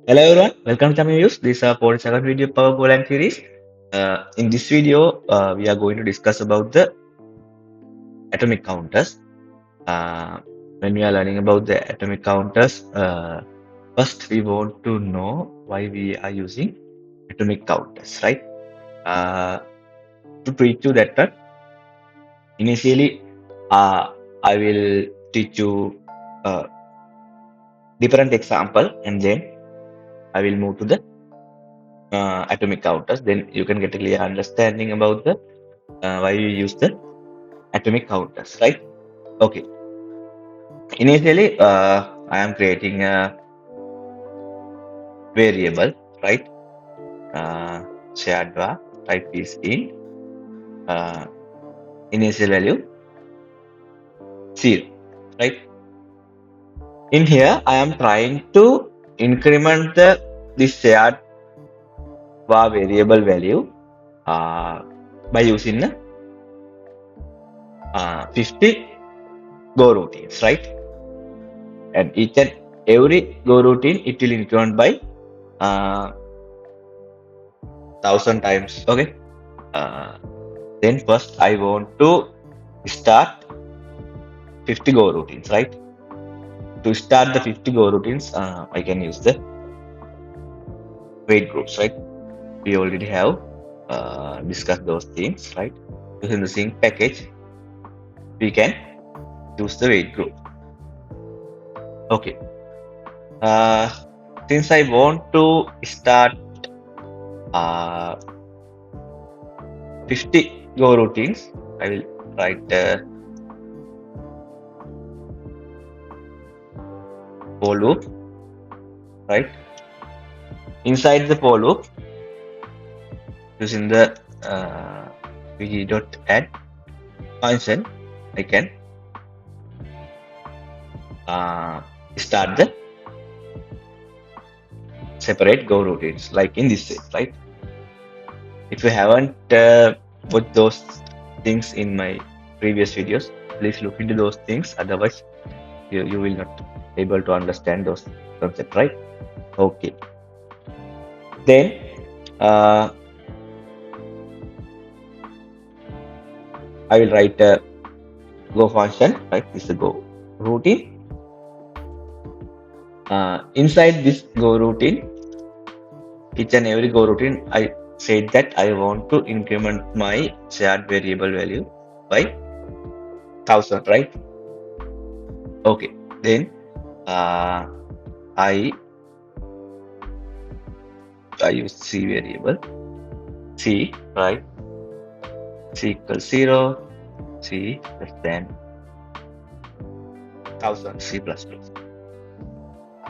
Hello everyone, welcome to ChamiViews. This is our 42nd video of our Golang series. In this video, we are going to discuss about the atomic counters. Uh, when we are learning about the atomic counters, first we want to know why we are using atomic counters, right? To teach you that, initially, I will teach you uh, different example, and then I will move to the atomic counters. Then you can get a clear understanding about the why you use the atomic counters, right? Okay. Initially, I am creating a variable, right? Shared var type is in uh, initial value 0, right? In here, I am trying to increment the this shared var variable value by using the 50 go routines, right? And each and every go routine it will increment by 1000 times. Okay. Then first I want to start 50 go routines, right? To start the 50 go routines, I can use the wait groups, right? We already have discussed those things, right? Using the sync package, we can use the wait group. Okay. Since I want to start 50 go routines, I will write for loop, right? Inside the for loop, using the vg.add function, I can start the separate go routines, like in this case, right? If you haven't put those things in my previous videos, please look into those things. Otherwise, you will not able to understand those concepts, right? Okay. Then I will write a go function, right? This is a go routine. Inside this go routine, each and every go routine, I said that I want to increment my shared variable value by 1000, right? Okay. Then I use C variable, C, right? C equals 0, C less than 1000, C++,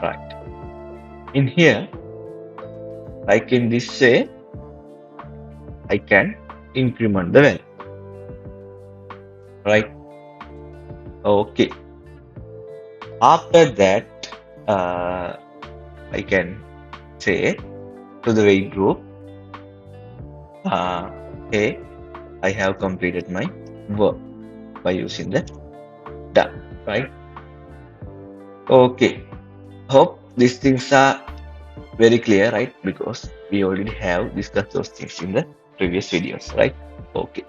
right? In here, like in this say, I can increment the value, right? Okay. After that, I can say to the wait group, hey, I have completed my work by using the done, right? Okay. Hope these things are very clear, right? Because we already have discussed those things in the previous videos, right? Okay.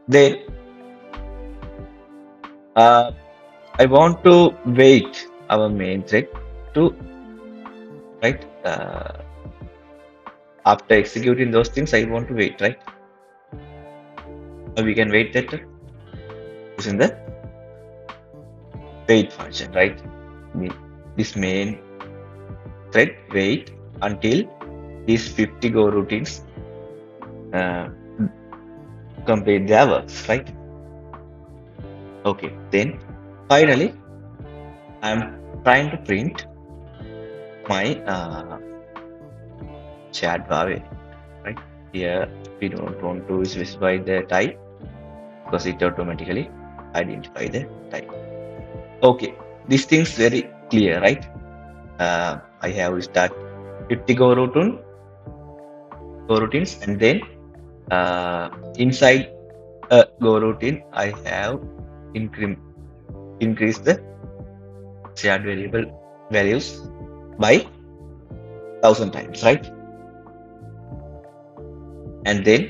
Then I want to wait our main thread to, right? After executing those things, I want to wait, right? So we can wait that using the wait function, right? This main thread wait until these 50 go routines complete their works, right? Okay, then finally I'm trying to print my shared var, right? Here we don't want to specify the type because it automatically identify the type. Okay, these things very clear, right? I have start 50 go routines, and then inside a go routine I have increase the shared variable values by 1000 times, right? And then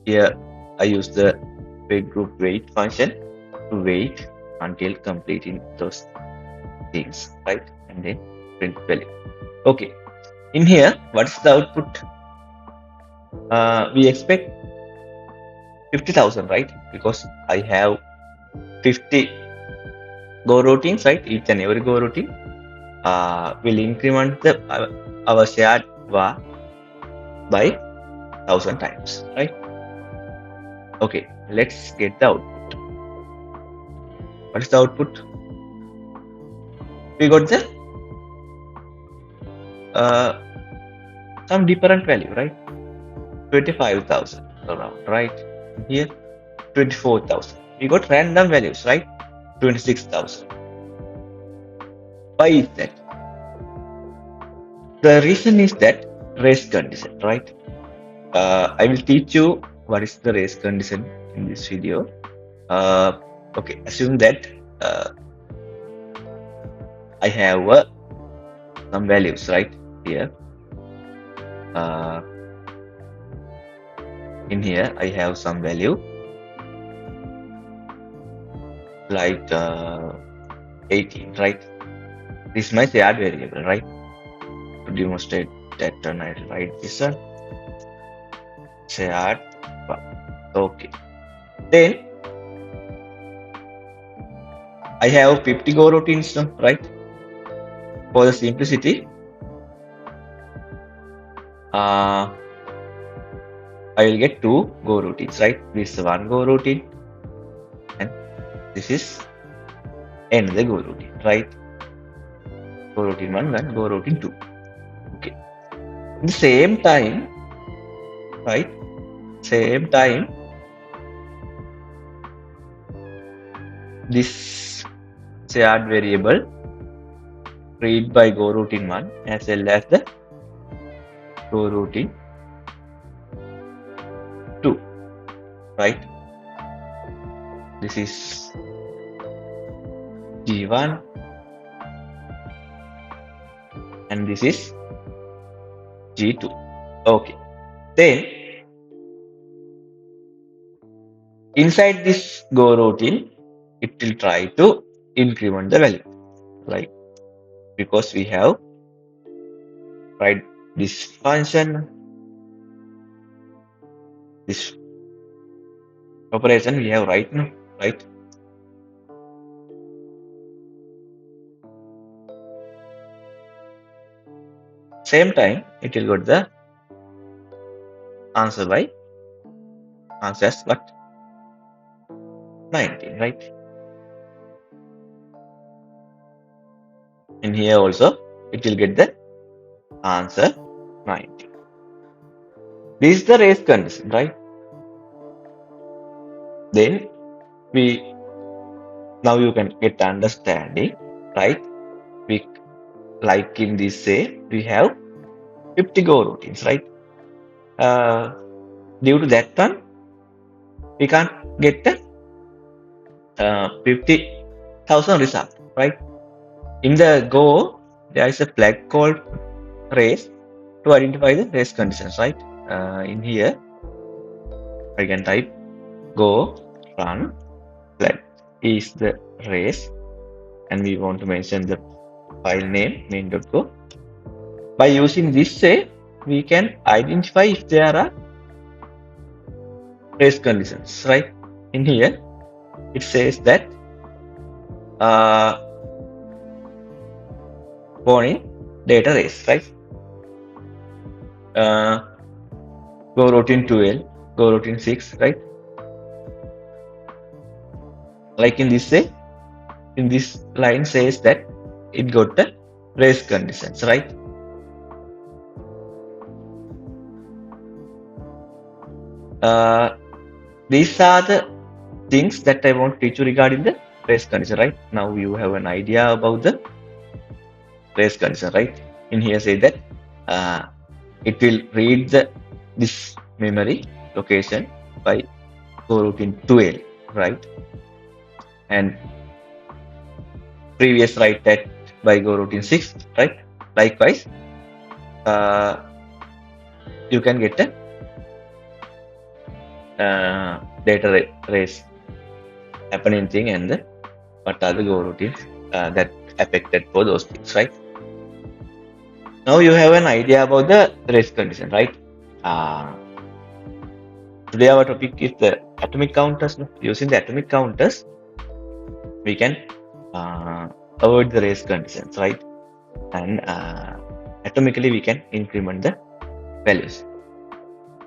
here I use the wait group wait function to wait until completing those things, right? And then print value. Okay, in here, what's the output? We expect 50,000, right? Because I have 50 go routines, right? Each and every go routine will increment the our shared var by 1000 times, right? Okay, let's get the output. What is the output? We got the some different value, right? 25,000 around, right? Here 24,000. We got random values, right? 26,000. Why is that? The reason is that race condition, right? I will teach you what is the race condition in this video. Okay, assume that I have some values right here. In here, I have some value like 18, right? This is my shared variable, right? To demonstrate that, I write this one shared. Okay. Then I have 50 go routines, right? For the simplicity, I will get 2 go routines, right? This is 1 go routine, and this is another go routine, right? Go routine 1 and go routine 2. Okay. At the same time, right? Same time, this shared variable read by go routine 1 as well as the go routine 2, right? This is G1 and this is G2. Okay. Then inside this go routine, it will try to increment the value, right? Because we have write this function, this operation we have right now, right? Same time, it will got the answer by answer as what? 19, right? In here also, it will get the answer 19. This is the race condition, right? Then now you can get understanding, right? We like in this say we have 50 go routines, right? Due to that one, we can't get the 50,000 result, right? In the Go, there is a flag called race to identify the race conditions, right? In here, I can type Go run flag is the race, and we want to mention the file name main.go. By using this say, we can identify if there are race conditions, right? In here, it says that born in data race, right? Go routine 12, go routine 6, right? Like in this say, in this line says that it got the race conditions, right? These are the things that I want to teach you regarding the race condition, right? Now you have an idea about the race condition, right? In here say that it will read this memory location by go routine 12, right? And previous write that by go routine 6, right? Likewise, you can get a data race happening thing and what are the go routines that affected for those things, right? Now you have an idea about the race condition, right? Today our topic is the atomic counters. Using the atomic counters, we can avoid the race conditions, right? And atomically we can increment the values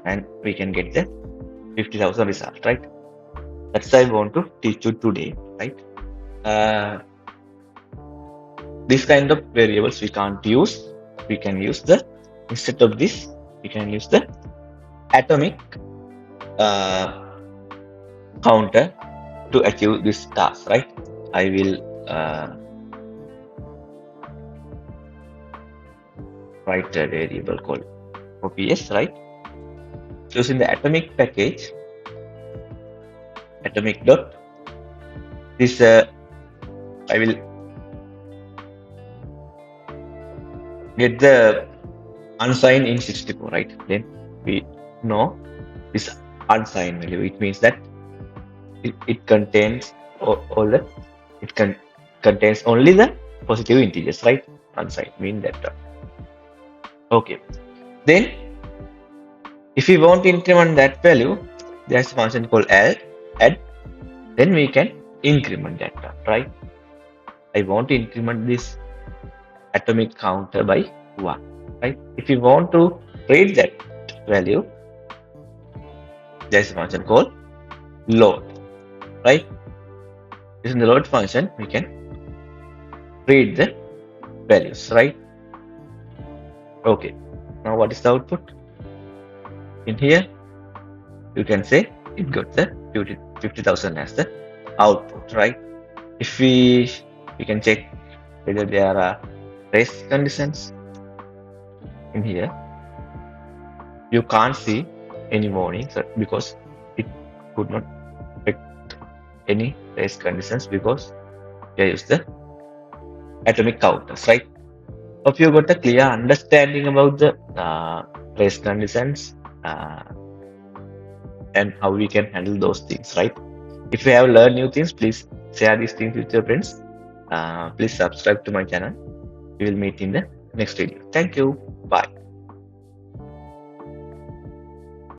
and we can get the 50,000 result, right? That's I want to teach you today, right? This kind of variables we can't use. We can use the, instead of this, we can use the atomic counter to achieve this task, right? I will write a variable called OPS, right? Using the atomic package, atomic dot, this I will get the unsigned in 64, right? Then we know this unsigned value. It means that it contains all the, it contains only the positive integers, right? Unsigned mean that. Okay. Then if we want to increment that value, there's a function called add. Then we can increment that, right? I want to increment this atomic counter by 1, right? If you want to read that value, there's a function called load, right? Using the load function, we can read the values, right? Okay. Now what is the output? In here, you can say it got the 50,000 as the output, right? If we can check whether there are race conditions in here. You can't see any warnings because it could not affect any race conditions because we use the atomic counters, right? Hope you got a clear understanding about the race conditions and how we can handle those things, right? If you have learned new things, please share these things with your friends. Please subscribe to my channel. We will meet in the next video. Thank you. Bye.